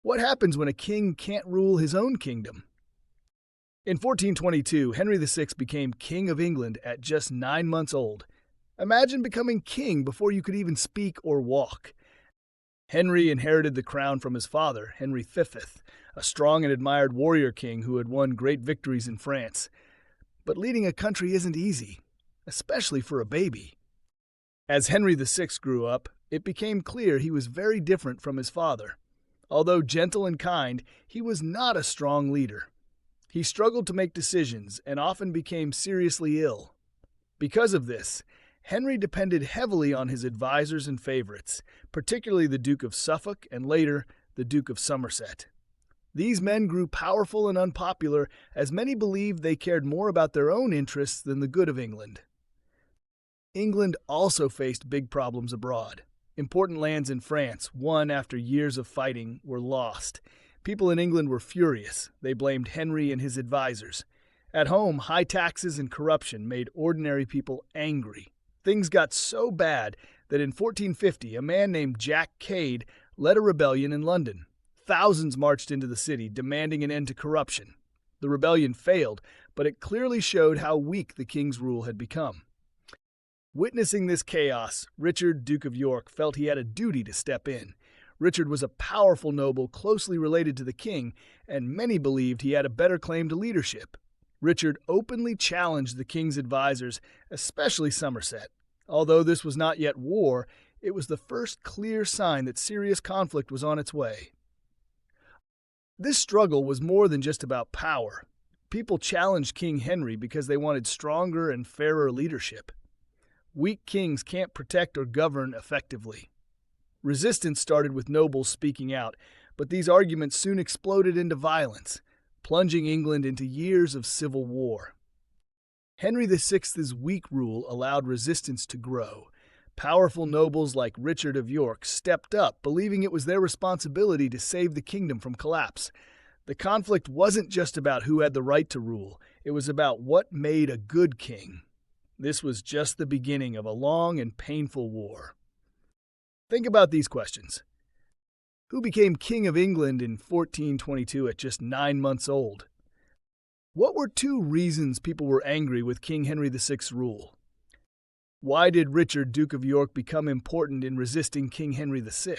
What happens when a king can't rule his own kingdom? In 1422, Henry VI became King of England at just 9 months old. Imagine becoming king before you could even speak or walk. Henry inherited the crown from his father, Henry V, a strong and admired warrior king who had won great victories in France. But leading a country isn't easy, especially for a baby. As Henry VI grew up, it became clear he was very different from his father. Although gentle and kind, he was not a strong leader. He struggled to make decisions and often became seriously ill. Because of this, Henry depended heavily on his advisors and favorites, particularly the Duke of Suffolk and later the Duke of Somerset. These men grew powerful and unpopular as many believed they cared more about their own interests than the good of England. England also faced big problems abroad. Important lands in France, won after years of fighting, were lost. People in England were furious. They blamed Henry and his advisors. At home, high taxes and corruption made ordinary people angry. Things got so bad that in 1450, a man named Jack Cade led a rebellion in London. Thousands marched into the city, demanding an end to corruption. The rebellion failed, but it clearly showed how weak the king's rule had become. Witnessing this chaos, Richard, Duke of York, felt he had a duty to step in. Richard was a powerful noble closely related to the king, and many believed he had a better claim to leadership. Richard openly challenged the king's advisors, especially Somerset. Although this was not yet war, it was the first clear sign that serious conflict was on its way. This struggle was more than just about power. People challenged King Henry because they wanted stronger and fairer leadership. Weak kings can't protect or govern effectively. Resistance started with nobles speaking out, but these arguments soon exploded into violence, plunging England into years of civil war. Henry VI's weak rule allowed resistance to grow. Powerful nobles like Richard of York stepped up, believing it was their responsibility to save the kingdom from collapse. The conflict wasn't just about who had the right to rule, it was about what made a good king. This was just the beginning of a long and painful war. Think about these questions. Who became King of England in 1422 at just 9 months old? What were 2 reasons people were angry with King Henry VI's rule? Why did Richard, Duke of York, become important in resisting King Henry VI?